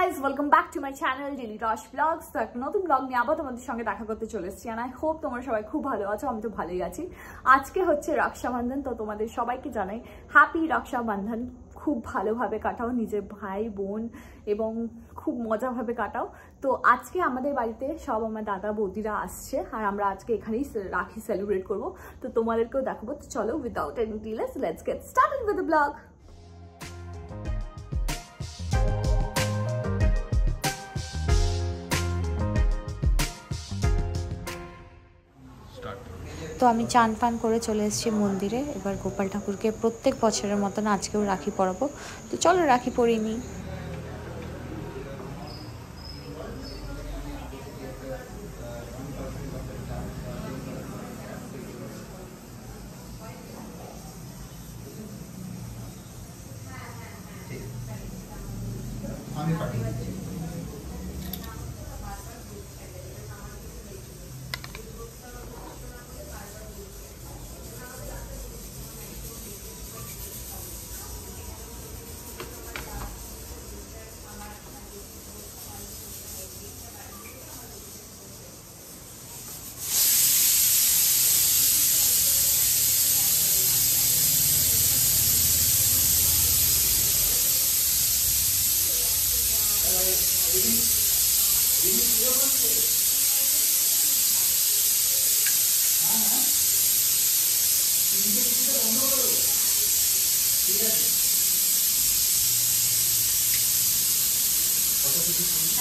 Guys, welcome back to my channel daily রস blogs. তো একটা নতুন ব্লগ নিয়ে আবার তোমাদের সঙ্গে দেখা করতে চলে এসেছি। আর আই হোপ তোমরা সবাই খুব ভালো আছো। আমি তো ভালোই আছি। আজকে হচ্ছে রক্ষাবন্ধন, তো তোমাদের সবাইকে জানাই হ্যাপি রক্ষাবন্ধন। খুব ভালোভাবে কাটাও, নিজের ভাই বোন এবং খুব মজাভাবে কাটাও। তো আজকে আমাদের বাড়িতে সব আমার দাদা বৌদিরা আসছে, আর আমরা আজকে এখানেই রাখি সেলিব্রেট করবো। তো তোমাদেরকেও দেখাবো। তো চলো, without any ডিলেস let's get started with the blog. তো আমি চান ফান করে চলে এসেছি মন্দিরে। এবার গোপাল ঠাকুরকে প্রত্যেক বছরের মতন আজকেও রাখি পরাবো। তো চলো রাখি পরিয়ে নিই।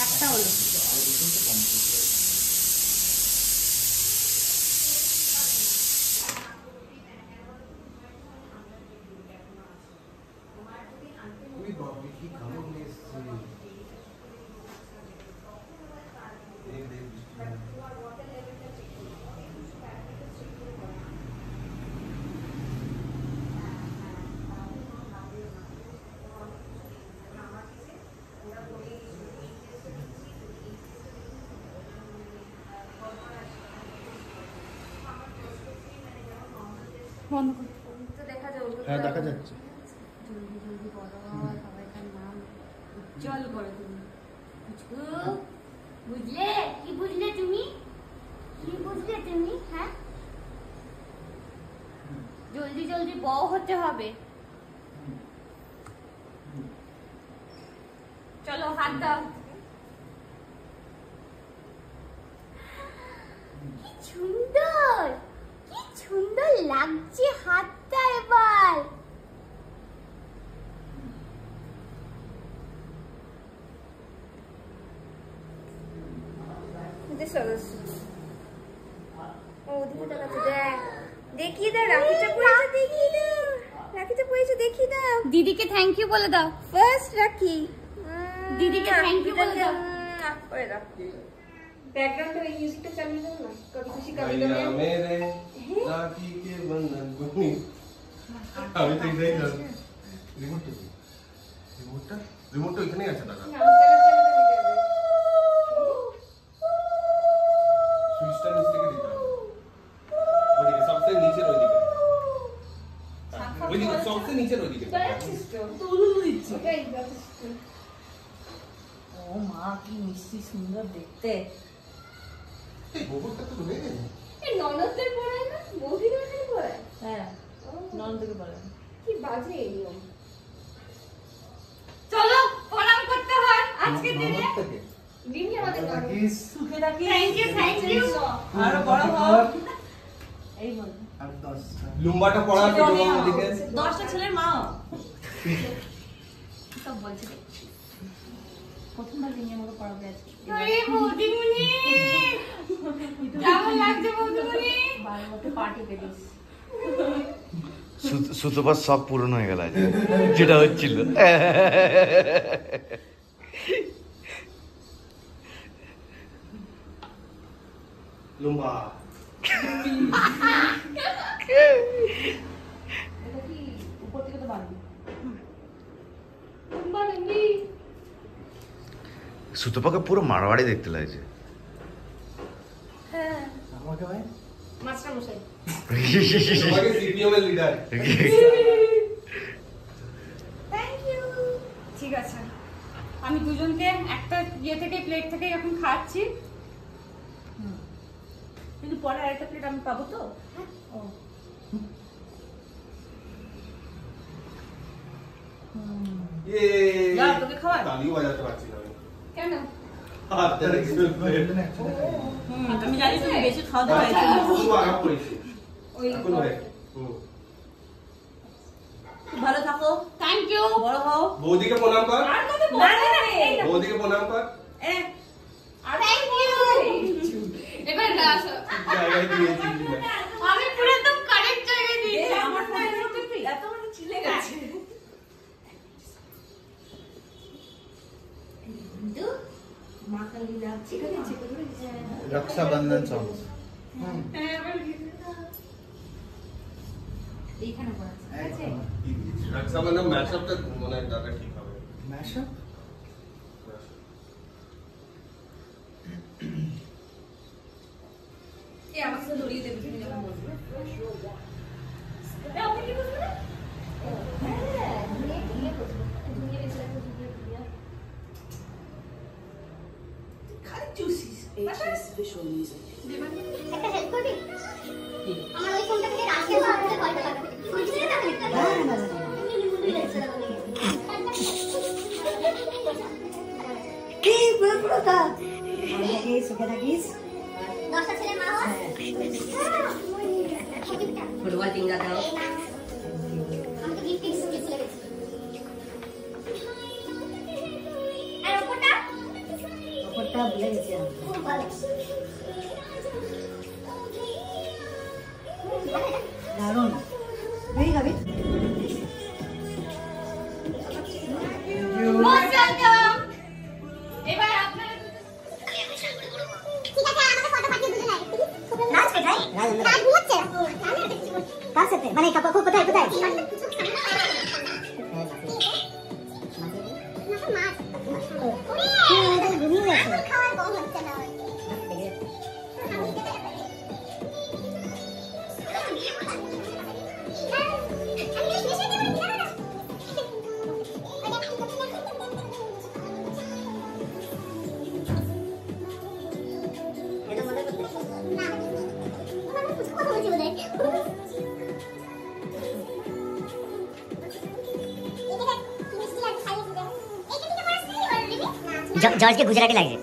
একটা হলো হ্যাঁ দেখা যাচ্ছে। উজ্জ্বল করো তুমি। বুঝলে কি বুঝলে তুমি? কি বুঝলে তুমি? হ্যাঁ, জলদি জলদি বউ হতে হবে। চলো হাত দাও। কি সুন্দর, কি সুন্দর লাগছে হাতটা এবার। দিদিকে থ্যাংক ইউ বলে দাও। ফার্স্ট রাখি দিদিকে থ্যাংক ইউ বলে দাও। ব্যাকগ্রাউন্ডে ওই মিউজিকটা চালিয়ে দাও না, কবি খুশি কবি গমে মেরে রাখি কে বন্ধন গুনি। আমি তো এটাই জানি। রিমোটটা এখানেই আছে দাদা। সুইচটা নিচ থেকে দিতে হবে। ওইদিকে সবচেয়ে নিচের ওইদিকে। ওইদিকে সবচেয়ে নিচের ওইদিকে। ও মা, কি মিষ্টি সুন্দর দেখতে। এই গোবরটা তো রয়ে গেল। এই ননদদের পড়ায় না, বৌদিরা এখানে পড়ায়। হ্যাঁ, ননদকে বলে কি বাজে এই নিয়ম। চলো প্রণাম করতে হয় আজকে দিনে। দিনই আমাদের ননদ। সুখে থাকি। Thank you. আরো বড় হও। এই বল। আর 10 লুম্বাটা পড়া তো ওদিকে। 10টা ছেলের মা। সব বলছে প্রথমবার দিনে আমাকে পড়াবে আজকে। আরে বৌদিমণি, কেমন লাগছে বৌদিমণি? বারোটা পার্টি পেলিস। সুতোপার সব পূরণ হয়ে গেল যেটা হচ্ছিল। লুম্বা এটা কি উপর থেকে তো বাঁধবি? সুতোপাকে পুরো মারোয়াড়ি দেখতে লাগছে। হ্যাঁ, আমাকে ভাই মাস্টার মশাই। তোমাকে সিপিএম এর লিডার। Thank you. ঠিক আছে, আমি দুজনকে একটা ইয়ে থেকে প্লেট থেকে এখন খাচ্ছি, কিন্তু পরে আরেকটা প্লেট আমি পাবো তো। তোকে খাওয়া তালিও বাজাতে পারছি না কেন? আমি জানি তুমি বেশি খাওয়াতে পারছি ভালো থাকো, থ্যাংক ইউ। বড় হও। বৌদিকে প্রণাম কর, আর কত বড়? বৌদিকে প্রণাম কর। Thank you. এবার না আসো, জায়গায় দিয়েছি আমি পুরো একদম কারেক্ট জায়গায় দিয়েছি। আমার ফোনে এত বড় চিলে গেছে। মা কালী যাচ্ছে रक्षाबंधन सॉन्ग এইখানে পড়া আছে। রক্ষাবন্ধন ম্যাশআপটা মনে হয় দাদা ঠিক হবে। मैशअप এই আমার সাথে দড়িয়ে দেবে তুমি যখন বলবে। এই আপনি কি বলবেন? হ্যাঁ, ধুয়ে বসবো। ধুয়ে বেঁচে রাখো, ধুয়ে। খালি চুষিস এই স্পেশাল মিউজিক। একটা হেল্প করবি? আমার ওই ফোনটা থেকে রাখতে হবে কয়টা টাকা? ফুলছি না টাকা নিতে। কি বলতা? আমাকে সুখে থাকিস। 10টা ছেলে মা হস। ফুটবল টিম দাও। আমাকে গিফট দিয়েছিল। আর ওপরটা ভুলে গেছি আমি। খুব ভালো। দারুণ। তুই খাবি? Most welcome. এবার আপনার ঠিক আছে আমাকে ফটো পাঠিয়ে দুজন আগে। নাচ কোথায়? নাচ ঘুমোচ্ছে। কার সাথে? মানে কোথায়? খাওয়ার কম হচ্ছে না। জর্জকে গুজরাটি লাগে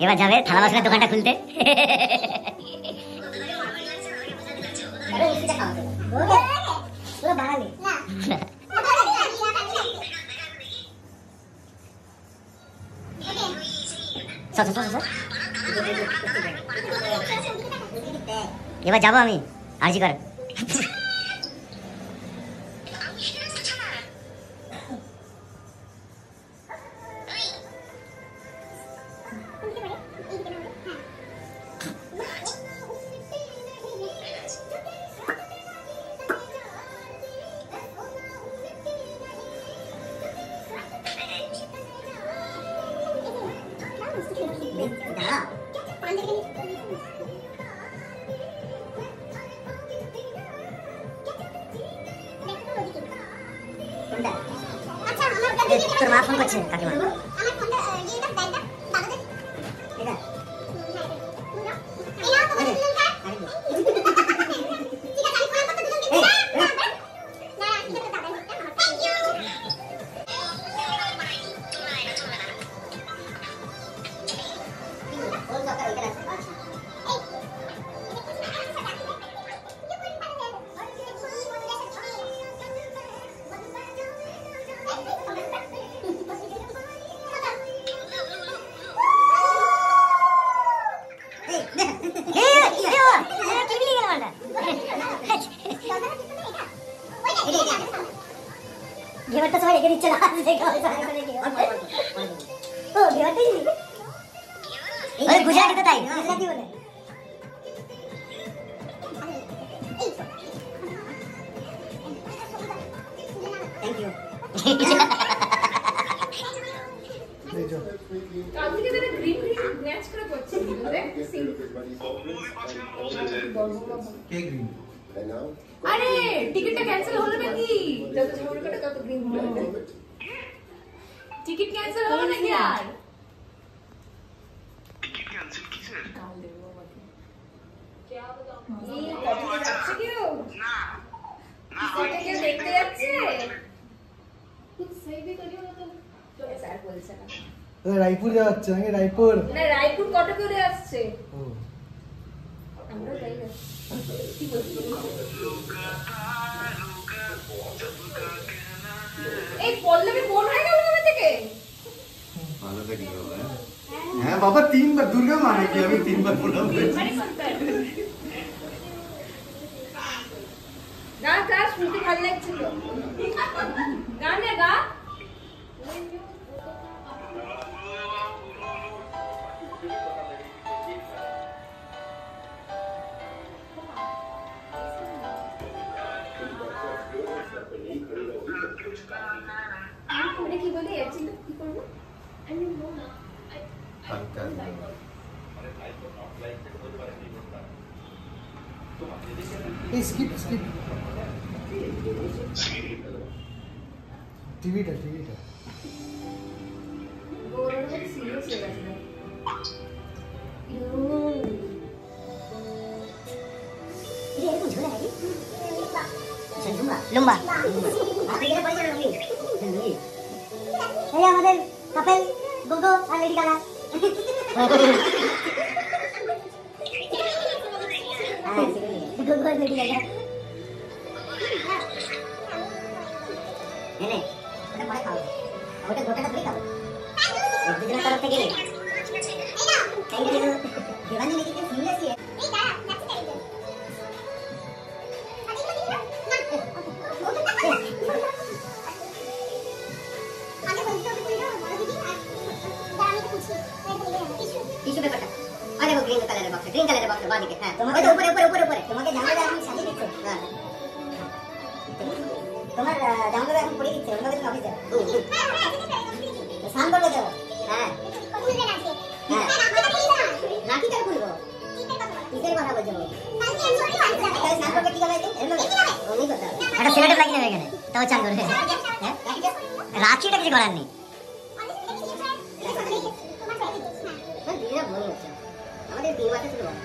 এবার যাবে থালা বাসনের দোকানটা খুলতে এবার যাবো আমি আরজি করে তোর মা ফোন করছে কাকিমা घेवरটা সবাই রেখে দিচ্ছে না ও घेवरটাই ওই গুজরাটি তো তাই গুজরাটি বলে থ্যাংক ইউ কাল থেকে তারা গ্রিন ম্যাচ করে করছে দেখ के ग्रीन আরে টিকিটটা ক্যান্সেল হলো নাকি টিকিট ক্যান্সেল হবে নাকি আর? টিকিট ক্যান্সেল কিসের? দেখতে যাচ্ছে রায়পুর যাচ্ছে নাকি? রায়পুর না, রায়পুর কটকে উড়ে আসছে। আমরা যাই না। কি বলছিস? এই পল্লবী বোন হয়ে গেল কবে থেকে? ভালো থাকি বাবা। হ্যাঁ বাবা, 3 বার দুর্গা মানে কি আমি 3 বার বললাম। গা গা শুনতে ভালো লাগছিল। গানে গা। আমি কি বলি এর চিন্তা কি করব? আমি বলবো না। স্কিপ টিভিটা গৌরব সিরিয়াস হয়ে গেছে। লম্বা এই আমাদের কাপেল গোগো আর লেডি গাগা। গোগো আর লেডি গাগা। এনে ওটা পরে খাও, ওটা গোটাটা পরে খাও। এক দুজনের তরফ থেকে নে। Thank you. দেবানি নাকি কি সিরিয়াস है? এই দাঁড়া, নাচতে চাই তো। टिश्यू पेपर का अरे वो ग्रीन कलर बॉक्स बादी के। हां तुम्हारे ऊपर तुम्हारे জামাটা এখন সাজিয়ে দিচ্ছে। হ্যাঁ তোমার জামাটা এখন পরে দিচ্ছে, ওটা তুমি অফিসে সান করবে দাও। হ্যাঁ খুলবে না হ্যাঁ নাকি কেন খুলবো? কিসের কথা বলছো? তাহলে সান করবে কি হবে? এমন ওই কথা একটা সিলেক্ট লাগিয়ে নেবে এখানে তাও চান করে। হ্যাঁ রাখিটা কিছু করার নেই। আমাদের 3 মাসে শুরু হয়।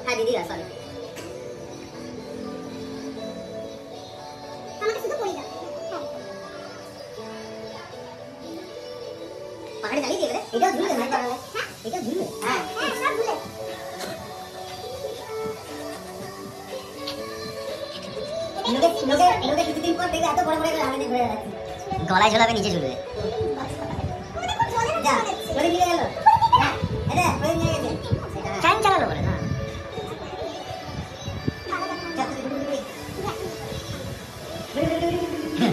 হ্যাঁ দিদিরা সরি আমাকে শুধু পড়ি দাও। পাহাড়ে দাঁড়িয়ে দিয়ে এটাও ঝুলবে না? হ্যাঁ এটাও ঝুলবে। হ্যাঁ সব ঝুলে লোকে কিছুদিন পর দেখবে এত বড় বড় করে হাতে ঘুরে যাচ্ছে। গলায় ঝোলাবে, নিচে ঝুলবে। যা করে দিয়ে গেল। হ্যাঁ এটা করে নিয়ে গেছে। ফ্যান চালানো বলে না।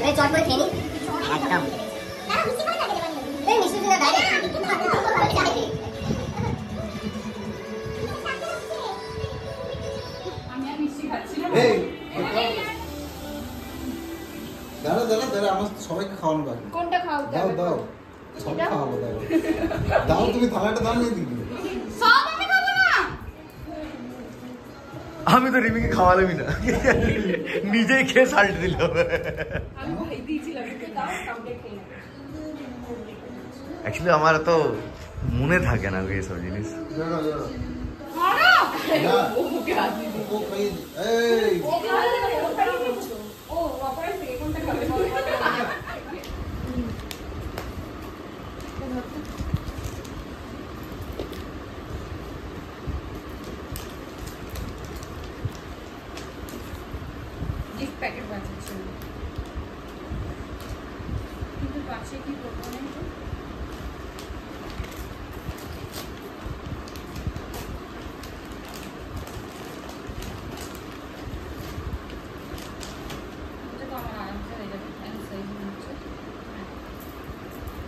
এই চট করে খেয়ে নি একদম। এই মিষ্টি দিলে ডাইরেক্ট আমি আর মিষ্টি খাচ্ছি না। দাঁড়া আমার সবাইকে খাওয়ানো বাকি। কোনটা খাওয়াতে হবে? দাও সব খাওয়াবো। দাও তুমি থালাটা দাও নিয়ে দিবি। সব আমি খাবো না। আমি তো রিমিকে খাওয়ালামই না, নিজেই খেয়ে সাল্ট দিল। আমি ভাই দিয়েছিলাম একটু দাও, কাউকে খেয়ে নেবে। অ্যাকচুয়ালি আমার তো মনে থাকে না এইসব জিনিস। ওকে হাত দিবি। এই ওকে হাত দিবি। ও বাপার থেকে কোনটা খাবে? গিফট প্যাকেট বানাচ্ছি কিন্তু পাশে কি করবো না তো।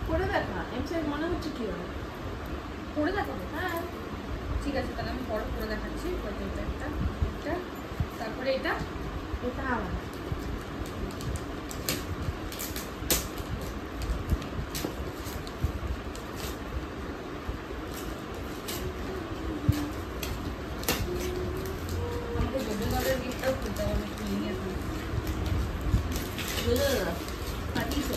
করে দেখা এমসাইজ মনে হচ্ছে কি হবে? করে দেখাবো? হ্যাঁ ঠিক আছে, তাহলে আমি বড় করে দেখাচ্ছি। এটা তারপরে এটা আমার আমাকে গোবিন্দরের গিফটটাও খুলতে হবে। নিয়ে আসুন পাঠিয়েছে।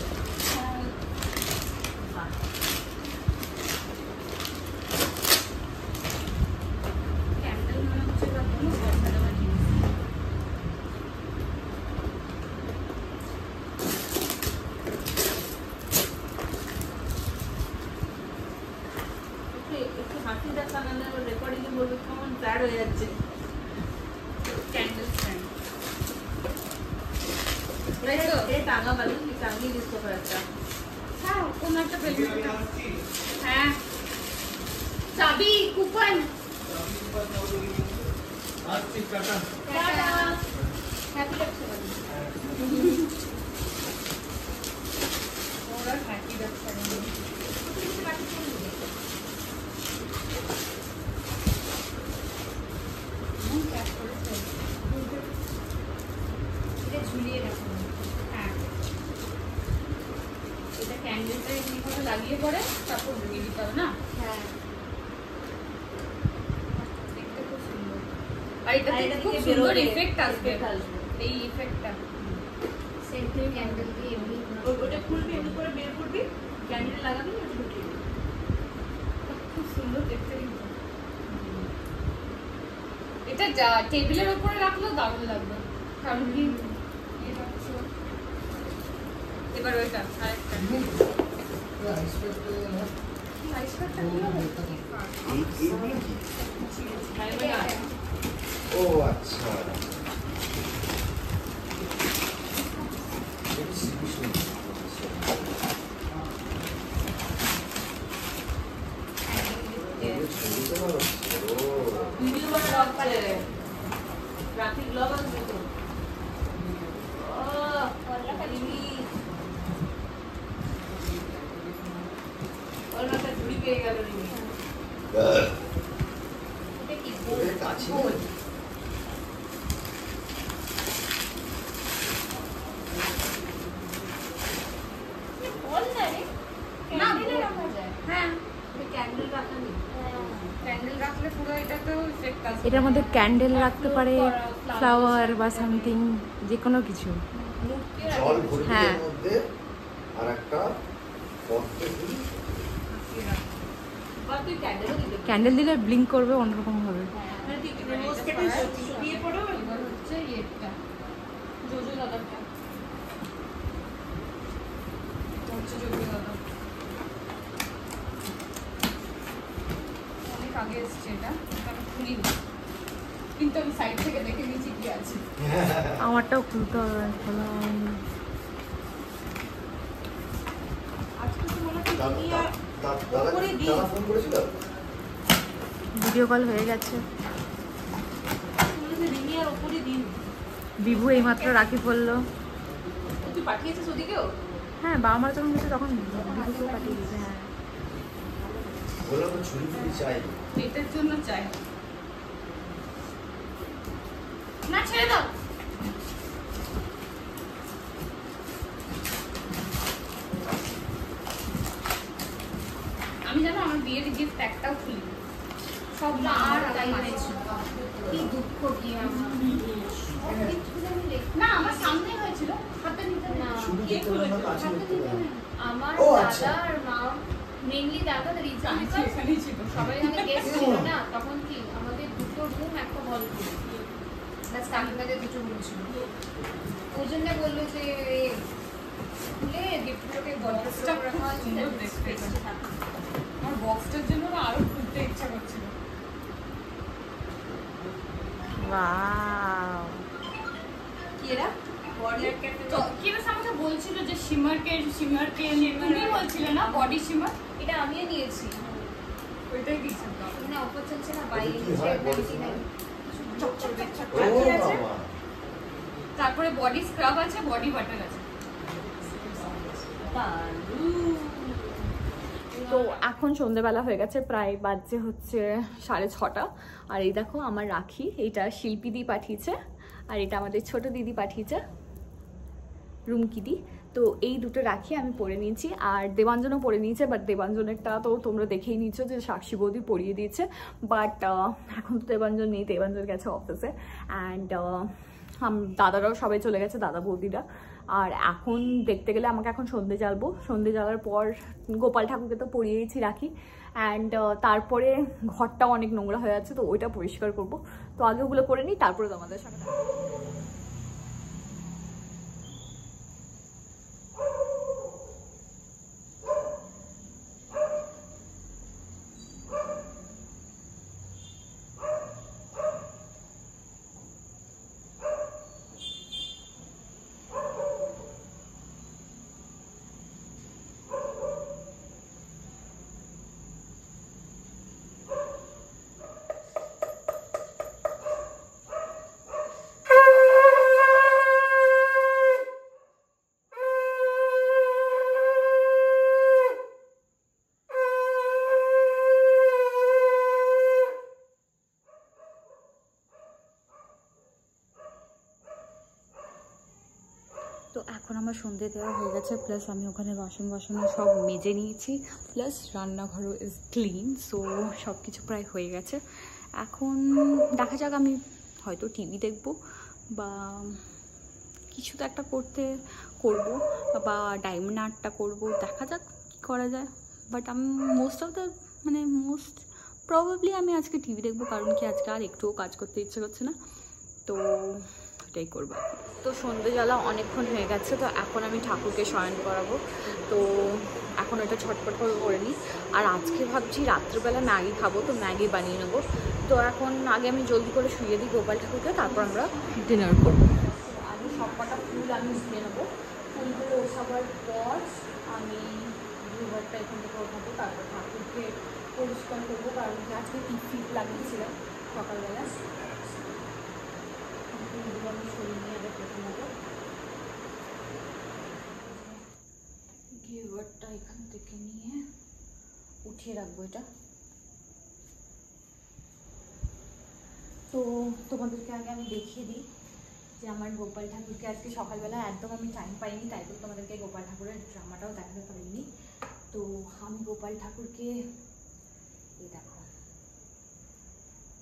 কথা না রেকর্ডিং এ বলবে কেমন স্যাড হয়ে যাচ্ছে। ক্যান্ডেল স্ট্যান্ড এই টাঙা বালু টাঙিয়ে দিস তো একটা। হ্যাঁ কোন একটা পেলে। হ্যাঁ চাবি কুপন আচ্ছা টাটা টাটা হ্যাপি লাগছে ওরা হ্যাপি লাগছে ঝুলিয়ে রাখুন। হ্যাঁ এটা ক্যান্ডেলটা এইভাবে লাগিয়ে পরে তারপর ঢুকিয়ে দিতে হবে না? হ্যাঁ দেখতে খুব সুন্দর। আর এটা থেকে খুব সুন্দর ইফেক্ট আসবে এই ইফেক্টটা। সেন্টার ক্যান্ডেল দিয়ে এমনি ওটা খুলবি এমনি করে বের করবি ক্যান্ডেল লাগাবি ওটা ঢুকিয়ে দিবি। খুব সুন্দর দেখতে কিন্তু। এটা যা টেবিলের উপরে রাখলেও দারুণ লাগবে। কারণ কি এবার ওইটা আরেকটা ও আচ্ছা ভিডিও করে ব্লগ করে রাখি ব্লগ আসবে তো। ও কল্লা কালিমি কল্লাটা ঝুড়ি পেয়ে গেল রিমি। এটা কি গোল গোল বল না রে না দিলে রাখা যায়। হ্যাঁ ক্যান্ডেল রাখা নেই। ক্যান্ডেল রাখলে পুরো এটা তো ইফেক্ট আসবে। এটার মধ্যে ক্যান্ডেল রাখতে পারে, ফ্লাওয়ার বা সামথিং, যে কোনো কিছু। জল ভর্তি হ্যাঁ। এর মধ্যে আর একটা পদ্মে ফুল বা তুই ক্যান্ডেলও দিতে পারিস। ক্যান্ডেল দিলে ব্লিঙ্ক করবে অন্যরকম হবে। মানে তুই রোজ কেটে শুকিয়ে পড়ো। এবার হচ্ছে এটা জোজো দাদাটা হচ্ছে জোজো দাদা অনেক আগে এসছে এটা আমি খুলিনি কিন্তু আমি সাইড থেকে দেখে নিয়েছি কি আছে। আমারটাও খুলতে হবে, খোলা হয়নি। আজকে তো মনে হয় দাদা দুনিয়া দাদা উপরে দিই। দাদা ফোন করেছিল ভিডিও কল হয়ে গেছে। মনে হয় দুনিয়ার উপরে দিন। বিভু এইমাত্র রাখি পড়লো। তুই পাঠিয়েছিস ওদিকেও? হ্যাঁ, বাবা মা যখন গেছে তখন বিভুকেও পাঠিয়ে দিয়েছে। হ্যাঁ, বললাম তো ছুরি ফুরি চাই পেটের জন্য চাই না ছেড়ে দাও। আমি জানো আমার বিয়ের গিফট একটাও খুলি সব মা আর তাই মানেছে। কি দুঃখ কি আমার না আমার সামনে হয়েছিল হাতে নিতে না শুধু কে দেখতে পেলাম না, খুলেছে? কাছে দেখতে পেলাম না। আমার ও, দাদা আচ্ছা। আর মা মেইনলি দাদা রিজন এখানেই ছিল সবাই আমি গেস্ট ছিল না তখন কি আমাদের দুটো রুম একটা হল ব্যাস কাকিমাদের দুটো রুম ছিল ওই জন্য বললো যে খুলে গিফটগুলোকে বক্সটা রাখা আছে আমার বক্সটার জন্য না আরো খুলতে ইচ্ছা করছিল। ওয়াও, কি এরা কি বেশ আমাকে বলছিল যে শিমারকে তুমি বলছিলে না বডি শিমার এটা আমিও নিয়েছি ওইটাই দিয়েছি না অফার চলছে না বাই কি হয় বল ও বাবা তারপরে বডি স্ক্রাব আছে বডি বাটার আছে। তো এখন সন্ধ্যেবেলা হয়ে গেছে, প্রায় বাজছে হচ্ছে 6:30। আর এই দেখো আমার রাখি, এইটা শিল্পী দি পাঠিয়েছে আর এটা আমাদের ছোট দিদি পাঠিয়েছে রুমকিদি। তো এই দুটো রাখি আমি পরে নিয়েছি আর দেবাঞ্জনও পরে নিয়েছে, বাট দেবাঞ্জনেরটা তো তোমরা দেখেই নিচ্ছ যে সাক্ষী বৌদি পরিয়ে দিয়েছে। বাট এখন তো দেবাঞ্জন নেই, দেবাঞ্জন গেছে অফিসে অ্যান্ড দাদারাও সবাই চলে গেছে, দাদা বৌদিরা। আর এখন দেখতে গেলে আমাকে এখন সন্ধে জ্বালবো, সন্ধে জ্বালার পর গোপাল ঠাকুরকে তো পরিয়েছি রাখি অ্যান্ড তারপরে ঘরটাও অনেক নোংরা হয়ে আছে তো ওইটা পরিষ্কার করব। তো আগে ওগুলো করে নিই তারপরে তোমাদের সাথে। তো এখন আমার সন্ধে দেওয়া হয়ে গেছে, প্লাস আমি ওখানে বাসন সব মেজে নিয়েছি, প্লাস রান্নাঘরও ইজ ক্লিন। সো সব কিছু প্রায় হয়ে গেছে। এখন দেখা যাক, আমি হয়তো টিভি দেখবো বা কিছু তো একটা করব বা ডায়মন্ড আর্টটা করবো, দেখা যাক কী করা যায়। বাট আমি মোস্ট প্রবাবলি আমি আজকে টিভি দেখবো, কারণ কি আজকে আর একটুও কাজ করতে ইচ্ছে করছে না, তো এটাই করবো। তো সন্ধ্যেবেলা অনেকক্ষণ হয়ে গেছে, তো এখন আমি ঠাকুরকে শয়ন করাবো। তো এখন এটা ছটপট করে নিই। আর আজকে ভাবছি রাত্রিবেলা ম্যাগি খাবো, তো ম্যাগি বানিয়ে নেবো। তো এখন আগে আমি জলদি করে শুয়ে দিই গোপাল ঠাকুরকে, তারপর আমরা ডিনার করবো। আমি সব কটা ফুল আমি ধুয়ে নেবো। ফুলগুলো ওঠাবার পর আমি ঘুরটা এখান থেকে ওঠাবো, তারপর ঠাকুরকে পরিষ্কার করবো, কারণ আজকে টিপ লাগিয়েছিলাম সকালবেলা। ফুলগুলো আমি সরিয়ে নিয়ে আগে প্রথমত ঘিওয়ারটা এখান থেকে নিয়ে উঠিয়ে রাখবো এটা। তো তোমাদেরকে আগে আমি দেখিয়ে দিই যে আমার গোপাল ঠাকুরকে আজকে সকালবেলা একদম আমি টাইম পাইনি, তাই তো তোমাদেরকে গোপাল ঠাকুরের ড্রামাটাও দেখাতে পারিনি। তো আমি গোপাল ঠাকুরকে দেখো,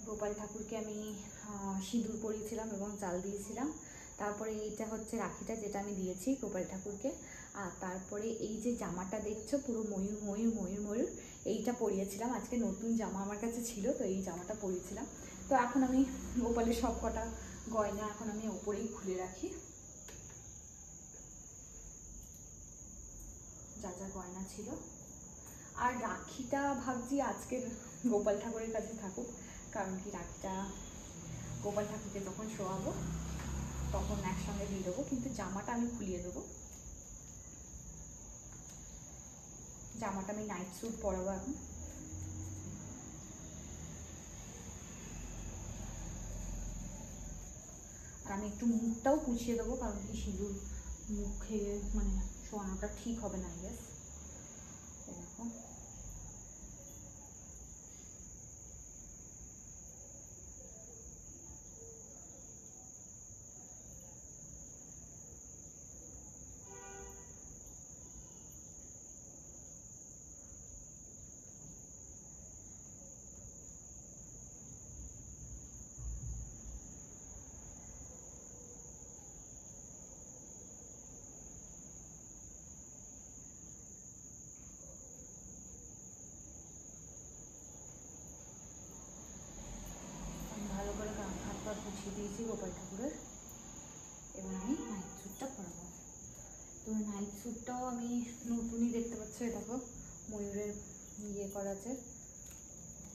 গোপাল ঠাকুরকে আমি সিঁদুর পরিয়েছিলাম এবং চাল দিয়েছিলাম। তারপরে এইটা হচ্ছে রাখিটা, যেটা আমি দিয়েছি গোপাল ঠাকুরকে। আর তারপরে এই যে জামাটা দেখছো পুরো ময়ূর এইটা পরিয়েছিলাম। আজকে নতুন জামা আমার কাছে ছিল, তো এই জামাটা পরিয়েছিলাম। তো এখন আমি গোপালের সব কটা গয়না এখন আমি ওপরেই খুলে রাখি, যা যা গয়না ছিল। আর রাখিটা ভাবছি আজকের গোপাল ঠাকুরের কাছে থাকুক, কারণ কি রাখিটা গোপাল ঠাকুরকে যখন শোয়াবো তখন একসঙ্গে দিয়ে দেবো। কিন্তু জামাটা আমি খুলিয়ে দেবো, জামাটা আমি নাইট স্যুট পরাবো এখন। আর আমি একটু মুখটাও পুছিয়ে দেবো, কারণ কি সিঁদুর মুখে শোয়ানোটা ঠিক হবে না। গেস দেখো, পুছিয়ে দিয়েছি গোপাল ঠাকুরের। এবার আমি নাইট স্যুটটা পরাবো। তো নাইট স্যুটটাও আমি নতুনই দেখতে পাচ্ছি, দেখো ময়ূরের ইয়ে করা আছে,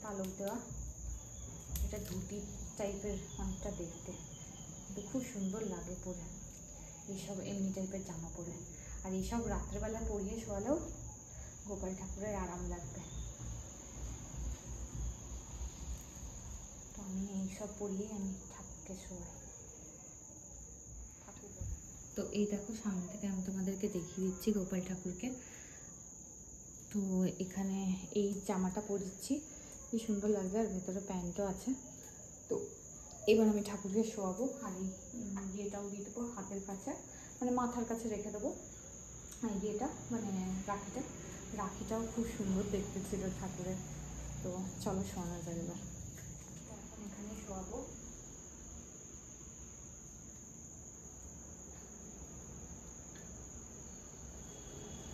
পালক দেওয়া। এটা ধুতি টাইপের অনেকটা দেখতে, কিন্তু খুব সুন্দর লাগে পরে এইসব এমনি টাইপের জামা পরে। আর এইসব রাত্রেবেলা পরিয়ে শোয়ালেও গোপাল ঠাকুরের আরাম লাগবে। তো আমি এইসব পরিয়েই আমি ঠাকুরকে শোয়াই। তো এই দেখো, সামনে থেকে আমি তোমাদেরকে দেখিয়ে দিচ্ছি গোপাল ঠাকুরকে। তো এখানে এই জামাটা পরেছি, কি সুন্দর লাগছে, আর ভেতরে প্যান্টও আছে। তো এবার আমি ঠাকুরকে শোয়াবো। আর এই ইয়েটাও দিয়ে দেবো হাতের কাছে, মাথার কাছে রেখে দেবো। আর ইয়েটা রাখিটাও খুব সুন্দর দেখতে ছিল ঠাকুরের। তো চলো শোয়ানো যায় এবার। এখানে শোয়াবো।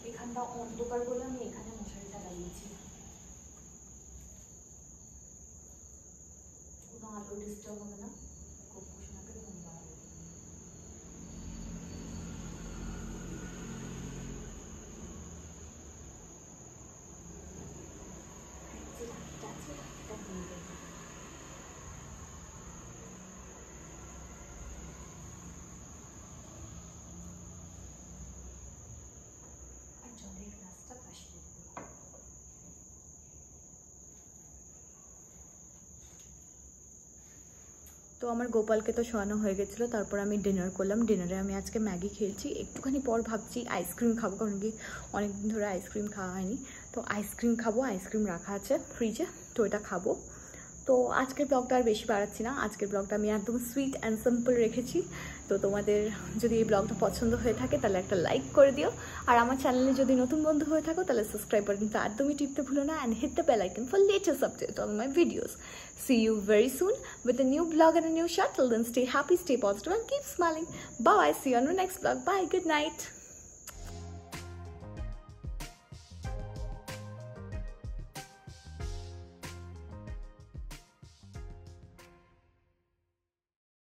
এখানটা অন্ধকার বলে আমি এখানে মশারিটা লাগিয়েছি, কোনো আলো ডিস্টার্ব হবে না। গোপুসোনাকে ঘুম পাড়াবো। যে রাখিটা আছে রাখিটা দিয়ে দেবো। জলের গ্লাসটা পাশে রেখে দেবো। তো আমার গোপালকে তো শোয়ানো হয়ে গেছিলো, তারপর আমি ডিনার করলাম। ডিনারে আমি আজকে ম্যাগি খেয়েছি। একটুখানি পর ভাবছি আইসক্রিম খাবো, কারণ কি অনেকদিন ধরে আইসক্রিম খাওয়া হয়নি। তো আইসক্রিম খাবো, আইসক্রিম রাখা আছে ফ্রিজে, তো এটা খাবো। তো আজকের ব্লগটা আর বেশি বাড়াচ্ছি না, আজকের ব্লগটা আমি একদম সুইট অ্যান্ড সিম্পল রেখেছি। তো তোমাদের যদি এই ব্লগটা পছন্দ হয়ে থাকে তাহলে একটা লাইক করে দিও, আর আমার চ্যানেলে যদি নতুন বন্ধু হয়ে থাকো তাহলে সাবস্ক্রাইব বাটনটা একদমই টিপতে ভুলো না, and hit the bell icon for latest update on my videos. See you very soon with a new vlog and a new shot. Till then, stay happy, stay positive, and keep smiling. Bye. See you on the next vlog. Bye. Good night.